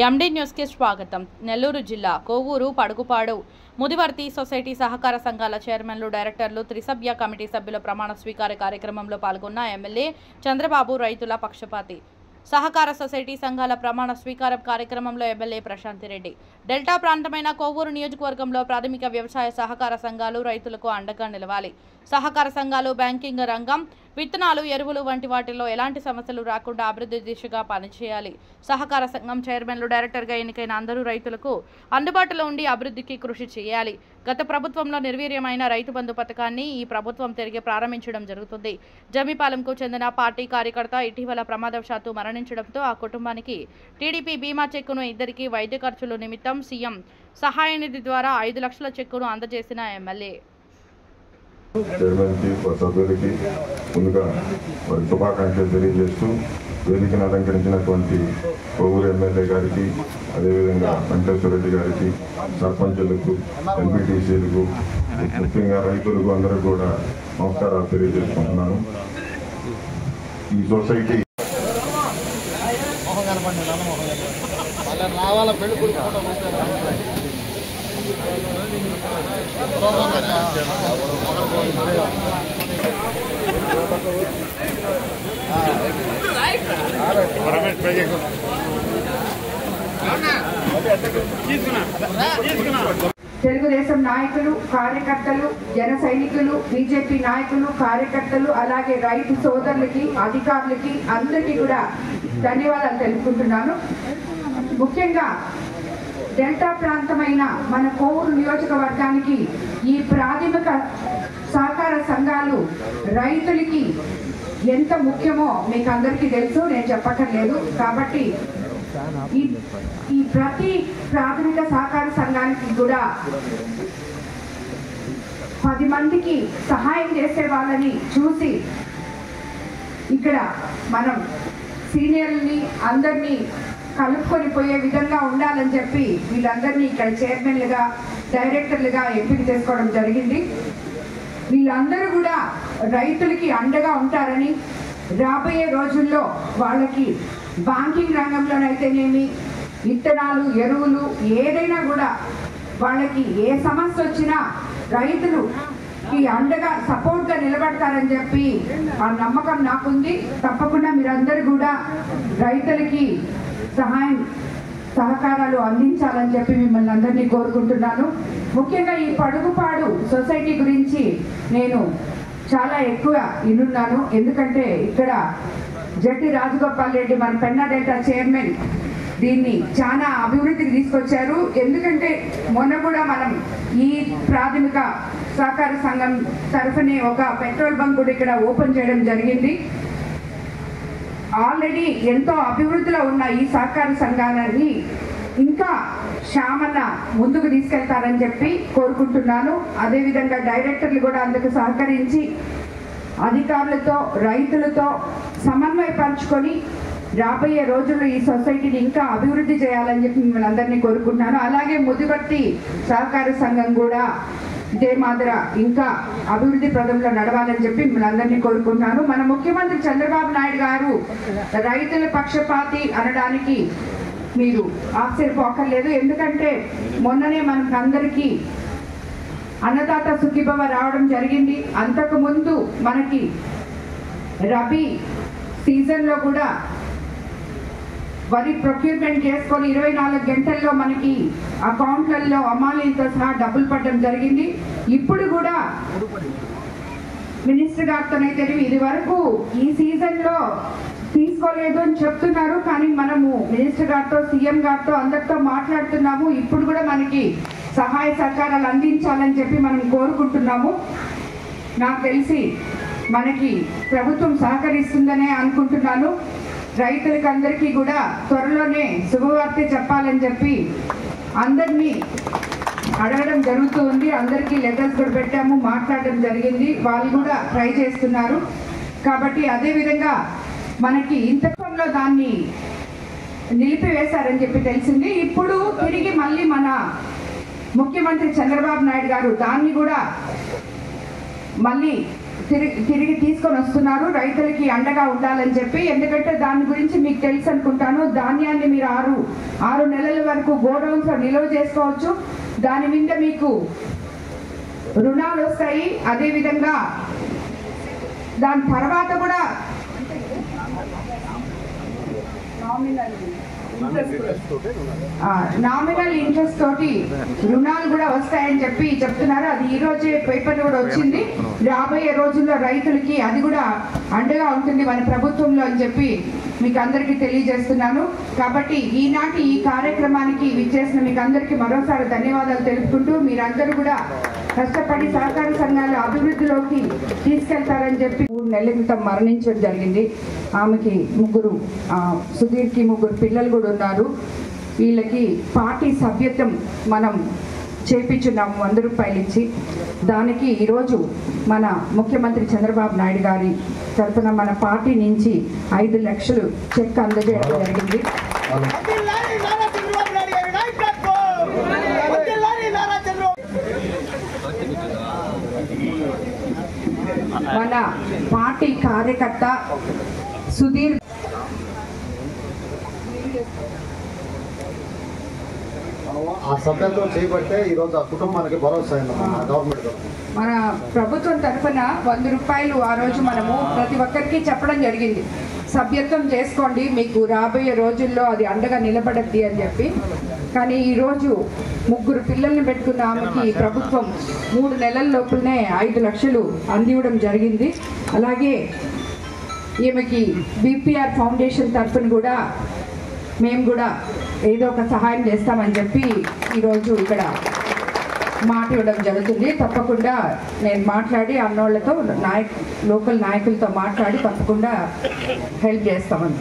ఎండి న్యూస్కి స్వాగతం. నెల్లూరు జిల్లా కోవూరు, పడుగుపాడు, ముదివర్తి సొసైటీ సహకార సంఘాల చైర్మన్లు, డైరెక్టర్లు, త్రిసభ్య కమిటీ సభ్యుల ప్రమాణ స్వీకార కార్యక్రమంలో పాల్గొన్న ఎమ్మెల్యే చంద్రబాబు రైతుల పక్షపాతి. సహకార సొసైటీ సంఘాల ప్రమాణ స్వీకారం కార్యక్రమంలో ఎమ్మెల్యే ప్రశాంతిరెడ్డి. డెల్టా ప్రాంతమైన కోవూరు నియోజకవర్గంలో ప్రాథమిక వ్యవసాయ సహకార సంఘాలు రైతులకు అండగా నిలవాలి. సహకార సంఘాలు బ్యాంకింగ్ రంగం, విత్తనాలు, ఎరువులు వంటి వాటిల్లో ఎలాంటి సమస్యలు రాకుండా అభివృద్ధి దిశగా పనిచేయాలి. సహకార సంఘం చైర్మన్లు, డైరెక్టర్గా ఎన్నికైన అందరూ రైతులకు అందుబాటులో ఉండి అభివృద్ధికి కృషి చేయాలి. గత ప్రభుత్వంలో నిర్వీర్యమైన రైతు బంధు పథకాన్ని ఈ ప్రభుత్వం తిరిగి ప్రారంభించడం జరుగుతుంది. జమిపాలెంకు చెందిన పార్టీ కార్యకర్త ఇటీవల ప్రమాదవశాత్తు మరణించడంతో ఆ కుటుంబానికి టీడీపీ బీమా చెక్కును, ఇద్దరికి వైద్య ఖర్చుల నిమిత్తం సీఎం సహాయ నిధి ద్వారా 5 లక్షల చెక్కును అందజేసిన ఎమ్మెల్యే చైర్మన్కి, సభ్యులకి ముందుగా వారి శుభాకాంక్షలు తెలియజేస్తూ వేదికను అలంకరించినటువంటి కోవూరు ఎమ్మెల్యే గారికి, అదేవిధంగా వెంకటేశ్వర రెడ్డి గారికి, సర్పంచులకు, ఎంపీటీసీలకు, ముఖ్యంగా రైతులకు అందరూ కూడా నమస్కారాలు తెలియజేసుకుంటున్నాను. ఈ సొసైటీ తెలుగుదేశం నాయకులు, కార్యకర్తలు, జన సైనికులు, బీజేపీ నాయకులు, కార్యకర్తలు, అలాగే రైతు సోదరులకి, అధికారులకి అందరికీ కూడా ధన్యవాదాలు తెలుపుకుంటున్నాను. ముఖ్యంగా డెల్టా ప్రాంతమైన మన కోవూరు నియోజకవర్గానికి ఈ ప్రాథమిక సహకార సంఘాలు రైతులకి ఎంత ముఖ్యమో మీకు అందరికీ తెలుసు, నేను చెప్పక్కర్లేదు. కాబట్టి ఈ ప్రతి ప్రాథమిక సహకార సంఘానికి కూడా 10 మందికి సహాయం చేసే వాళ్ళని చూసి ఇక్కడ మనం సీనియర్ని అందరినీ కలుపుకొని పోయే విధంగా ఉండాలని చెప్పి వీళ్ళందరినీ ఇక్కడ చైర్మన్లుగా, డైరెక్టర్లుగా ఎంపిక చేసుకోవడం జరిగింది. వీళ్ళందరూ కూడా రైతులకి అండగా ఉంటారని, రాబోయే రోజుల్లో వాళ్ళకి బ్యాంకింగ్ రంగంలోనైతేనేమి, విత్తనాలు, ఎరువులు ఏదైనా కూడా వాళ్ళకి ఏ సమస్య వచ్చినా రైతులుకి అండగా సపోర్ట్గా నిలబడతారని చెప్పి ఆ నమ్మకం నాకుంది. తప్పకుండా మీరందరూ కూడా రైతులకి సహకారాలు అందించాలని చెప్పి మిమ్మల్ని అందరినీ కోరుకుంటున్నాను. ముఖ్యంగా ఈ పడుగుపాడు సొసైటీ గురించి నేను చాలా ఎక్కువ వినున్నాను. ఎందుకంటే ఇక్కడ జట్టి రాజగోపాల్ రెడ్డి, మన పెన్నా డెల్టా చైర్మన్, దీన్ని చాలా అభివృద్ధికి తీసుకొచ్చారు. ఎందుకంటే మొన్న కూడా మనం ఈ ప్రాథమిక సహకార సంఘం తరఫునే ఒక పెట్రోల్ బంక్ కూడా ఇక్కడ ఓపెన్ చేయడం జరిగింది. ఆల్రెడీ ఎంతో అభివృద్ధిలో ఉన్న ఈ సహకార సంఘాలని ఇంకా శ్యామన్న ముందుకు తీసుకెళ్తారని చెప్పి కోరుకుంటున్నాను. అదేవిధంగా డైరెక్టర్లు కూడా అందుకు సహకరించి అధికారులతో, రైతులతో సమన్వయపరుచుకొని రాబోయే రోజుల్లో ఈ సొసైటీని ఇంకా అభివృద్ధి చేయాలని చెప్పి మిమ్మల్ని అందరినీ కోరుకుంటున్నాను. అలాగే ముదివర్తి సహకార సంఘం కూడా ఇదే మాదిర ఇంకా అభివృద్ధి పదంలో నడవాలని చెప్పి మిమ్మల్ని అందరినీ కోరుకుంటున్నాను. మన ముఖ్యమంత్రి చంద్రబాబు నాయుడు గారు రైతుల పక్షపాతి అనడానికి మీరు ఆశ్చర్యపోకర్లేదు. ఎందుకంటే మొన్ననే మనకు అందరికీ అన్నదాత సుఖీభవ రావడం జరిగింది. అంతకు ముందు మనకి రబీ సీజన్లో కూడా వరి ప్రొక్యూర్మెంట్ చేసుకొని 24 గంటల్లో మనకి అకౌంట్లలో అమాలీలతో సహా డబ్బులు పడడం జరిగింది. ఇప్పుడు కూడా మినిస్టర్ గారితోనైతే ఇది వరకు ఈ సీజన్లో తీసుకోలేదు అని చెప్తున్నారు. కానీ మనము మినిస్టర్ గారితో, సీఎం గారితో అందరితో మాట్లాడుతున్నాము. ఇప్పుడు కూడా మనకి సహాయ సహకారాలు అందించాలని చెప్పి మనం కోరుకుంటున్నాము. నాకు తెలిసి మనకి ప్రభుత్వం సహకరిస్తుందనే అనుకుంటున్నాను. రైతులకు అందరికీ కూడా త్వరలోనే శుభవార్త చెప్పాలని చెప్పి అందరినీ అడగడం జరుగుతూ ఉంది. అందరికీ లెటర్స్ కూడా పెట్టాము, మాట్లాడడం జరిగింది. వాళ్ళు కూడా ట్రై చేస్తున్నారు. కాబట్టి అదేవిధంగా మనకి ఇంతకంలో దాన్ని నిలిపివేశారని చెప్పి తెలిసింది. ఇప్పుడు తిరిగి మళ్ళీ మన ముఖ్యమంత్రి చంద్రబాబు నాయుడు గారు దాన్ని కూడా మళ్ళీ తిరిగి తీసుకొని వస్తున్నారు రైతులకి అండగా ఉండాలని చెప్పి. ఎందుకంటే దాని గురించి మీకు తెలుసు అనుకుంటాను. ధాన్యాన్ని మీరు ఆరు నెలల వరకు గోడౌన్స్ లో నిల్వ చేసుకోవచ్చు. దాని మీద మీకు రుణాలు వస్తాయి. అదేవిధంగా దాని తర్వాత కూడా నామినల్ ఇంట్రెస్ట్ తోటి రుణాలు కూడా వస్తాయని చెప్పి చెప్తున్నారు. అది ఈ రోజే పేపర్ కూడా వచ్చింది. రాబోయే రోజుల్లో రైతులకి అది కూడా అండగా ఉంటుంది మన ప్రభుత్వంలో అని చెప్పి మీకు అందరికీ తెలియజేస్తున్నాను. కాబట్టి ఈనాటి ఈ కార్యక్రమానికి విచ్చేసిన మీకు అందరికీ మరోసారి ధన్యవాదాలు తెలుపుకుంటూ మీరందరూ కూడా కష్టపడి సహకార సంఘాల అభివృద్ధిలోకి తీసుకెళ్తారని చెప్పి 3 నెలల క్రితం మరణించడం జరిగింది. ఆమెకి సుధీర్కి 3 పిల్లలు కూడా ఉన్నారు. వీళ్ళకి పార్టీ సభ్యత్వం మనం చేపించున్నాము 100 రూపాయలు ఇచ్చి. దానికి ఈరోజు మన ముఖ్యమంత్రి చంద్రబాబు నాయుడు గారి తరఫున మన పార్టీ నుంచి 5 లక్షలు చెక్ అందజేయడం జరిగింది. మన పార్టీ కార్యకర్త సుధీర్ ఆ సభ్యత్వం చేయబట్టే ఈరోజు ఆ కుటుంబానికి భరోసా గవర్నమెంట్ మన ప్రభుత్వం తరఫున 100 రూపాయలు ఆ రోజు మనము ప్రతి ఒక్కరికి చెప్పడం జరిగింది. సభ్యత్వం చేసుకోండి, మీకు రాబోయే రోజుల్లో అది అండగా నిలబడద్ది అని చెప్పి. కానీ ఈరోజు 3 పిల్లల్ని పెట్టుకున్న ఆమెకి ప్రభుత్వం 3 నెలల లోపలనే 5 లక్షలు అందివ్వడం జరిగింది. అలాగే ఈమెకి బీపీఆర్ ఫౌండేషన్ తరఫున కూడా మేము కూడా ఏదో ఒక సహాయం చేస్తామని చెప్పి ఈరోజు ఇక్కడ మాట ఇవ్వడం జరుగుతుంది. తప్పకుండా నేను మాట్లాడి అన్నోళ్లతో లోకల్ నాయకులతో మాట్లాడి తప్పకుండా హెల్ప్ చేస్తామని.